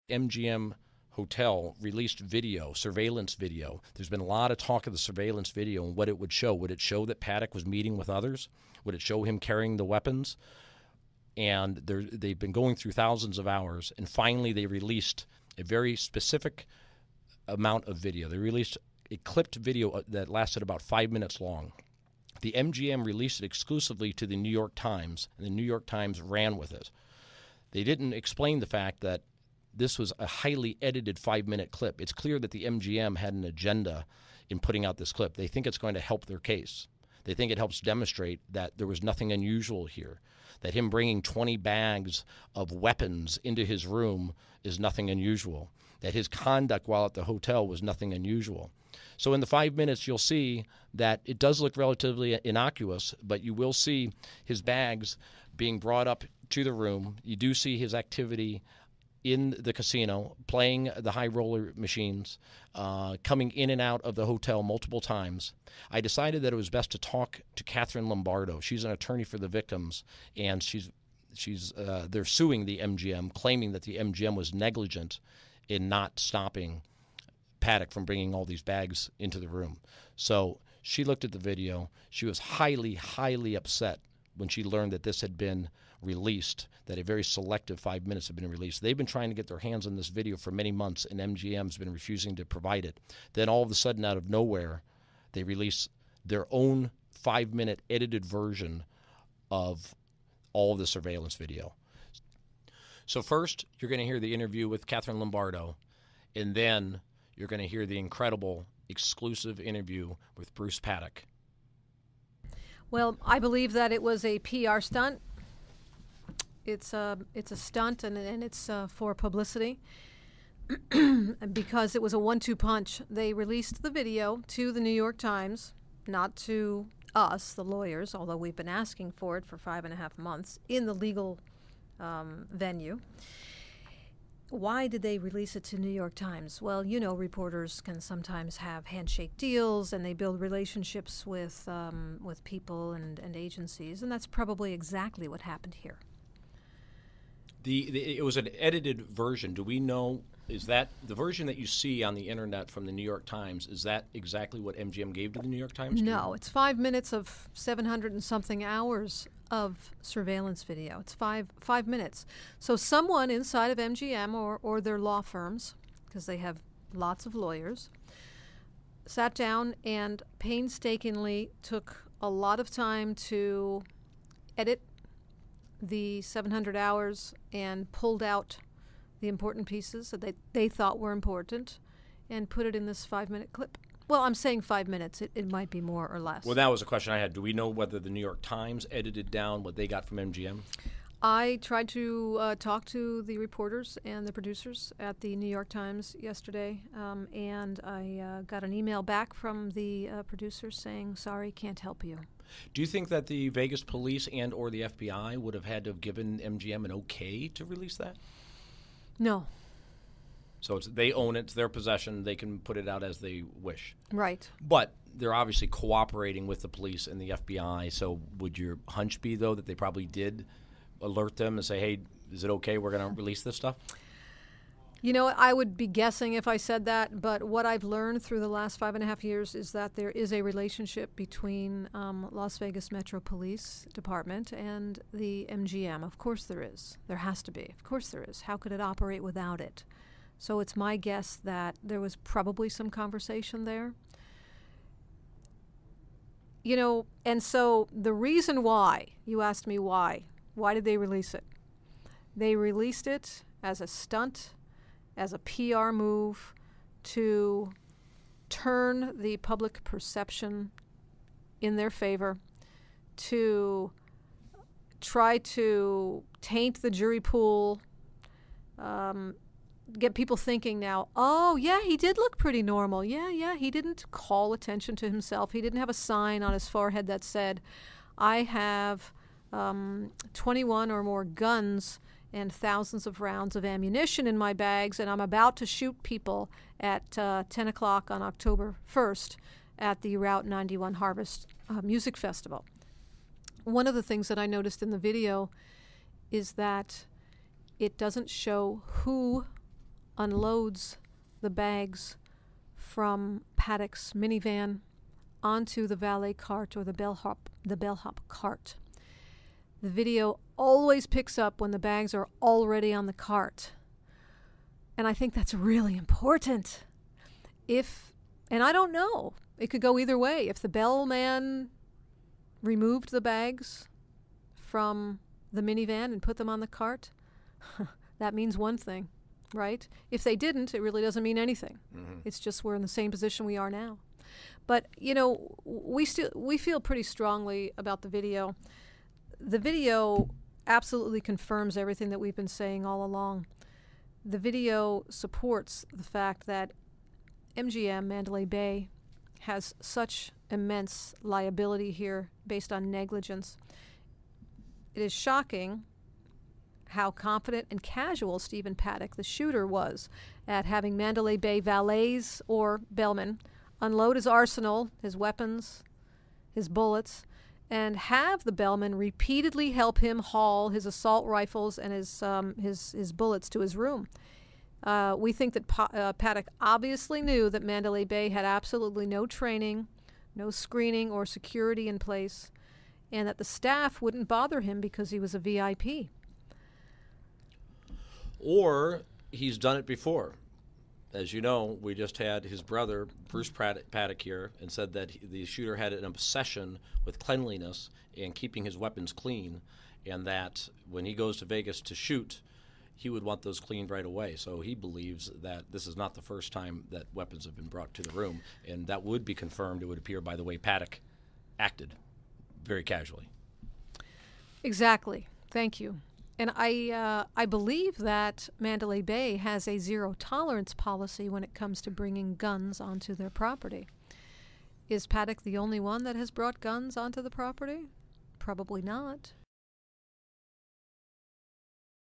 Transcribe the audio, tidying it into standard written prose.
MGM hotel released video, surveillance video. There's been a lot of talk of the surveillance video and what it would show. Would it show that Paddock was meeting with others? Would it show him carrying the weapons? And they've been going through thousands of hours, and finally they released a very specific amount of video. They released a clipped video that lasted about 5 minutes long. The MGM released it exclusively to the New York Times, and the New York Times ran with it. They didn't explain the fact that this was a highly edited 5-minute clip. It's clear that the MGM had an agenda in putting out this clip. They think it's going to help their case. They think it helps demonstrate that there was nothing unusual here, that him bringing 20 bags of weapons into his room is nothing unusual, that his conduct while at the hotel was nothing unusual. So in the 5 minutes, you'll see that it does look relatively innocuous, but you will see his bags being brought up to the room. You do see his activity in the casino, playing the high roller machines, coming in and out of the hotel multiple times. I decided that it was best to talk to Kathy Lombardo. She's an attorney for the victims, and they're suing the MGM, claiming that the MGM was negligent in not stopping Paddock from bringing all these bags into the room. So she looked at the video. She was highly, highly upset when she learned that this had been released, that a very selective 5 minutes had been released. They've been trying to get their hands on this video for many months, and MGM's been refusing to provide it. Then all of a sudden, out of nowhere, they release their own 5-minute edited version of all of the surveillance video. So first, you're going to hear the interview with Kathy Lombardo, and then you're going to hear the incredible exclusive interview with Bruce Paddock. Well, I believe that it was a PR stunt. It's a stunt, and it's for publicity. Because it was a 1-2 punch. They released the video to the New York Times, not to us, the lawyers, although we've been asking for it for 5.5 months in the legal venue. Why did they release it to New York Times? Well, you know, reporters can sometimes have handshake deals, and they build relationships with people and agencies, and that's probably exactly what happened here. It was an edited version. Do we know, is that the version that you see on the internet from the New York Times, is that exactly what MGM gave to the New York Times? No, it's 5 minutes of 700 and something hours of surveillance video. It's five minutes. So someone inside of MGM or their law firms, because they have lots of lawyers, sat down and painstakingly took a lot of time to edit the 700 hours and pulled out the important pieces that they thought were important and put it in this 5-minute clip. Well, I'm saying 5 minutes. It might be more or less. Well, that was a question I had. Do we know whether the New York Times edited down what they got from MGM? I tried to talk to the reporters and the producers at the New York Times yesterday, and I got an email back from the producers saying, sorry, can't help you. Do you think that the Vegas police and or the FBI would have had to have given MGM an okay to release that? No. So they own it, it's their possession, they can put it out as they wish. Right. But they're obviously cooperating with the police and the FBI, so would your hunch be, though, that they probably did alert them and say, hey, is it okay, we're going to release this stuff? You know, I would be guessing if I said that, but what I've learned through the last 5.5 years is that there is a relationship between Las Vegas Metro Police Department and the MGM. Of course there is. There has to be. Of course there is. How could it operate without it? So it's my guess that there was probably some conversation there. You know, and so the reason why, you asked me why did they release it? They released it as a stunt, as a PR move to turn the public perception in their favor, to try to taint the jury pool, get people thinking now, oh, yeah, he did look pretty normal. Yeah, he didn't call attention to himself. He didn't have a sign on his forehead that said, I have 21 or more guns and thousands of rounds of ammunition in my bags, and I'm about to shoot people at 10 o'clock on October 1st at the Route 91 Harvest Music Festival. One of the things that I noticed in the video is that it doesn't show who unloads the bags from Paddock's minivan onto the valet cart or the bellhop cart. The video always picks up when the bags are already on the cart. And I think that's really important. And I don't know, it could go either way. If the bellman removed the bags from the minivan and put them on the cart, that means one thing, right? If they didn't, it really doesn't mean anything. Mm-hmm. It's just we're in the same position we are now. But, we feel pretty strongly about the video. The video absolutely confirms everything that we've been saying all along. The video supports the fact that MGM, Mandalay Bay, has such immense liability here based on negligence. It is shocking how confident and casual Stephen Paddock, the shooter, was at having Mandalay Bay valets or bellmen unload his arsenal, his weapons, his bullets, and have the bellman repeatedly help him haul his assault rifles and his bullets to his room. We think that Paddock obviously knew that Mandalay Bay had absolutely no training, no screening or security in place, and that the staff wouldn't bother him because he was a VIP. Or he's done it before. As you know, we just had his brother, Bruce Paddock, here, and said that the shooter had an obsession with cleanliness and keeping his weapons clean, and that when he goes to Vegas to shoot, he would want those cleaned right away. So he believes that this is not the first time that weapons have been brought to the room, and that would be confirmed, it would appear, by the way Paddock acted very casually. Exactly. Thank you. And I believe that Mandalay Bay has a zero-tolerance policy when it comes to bringing guns onto their property. Is Paddock the only one that has brought guns onto the property? Probably not.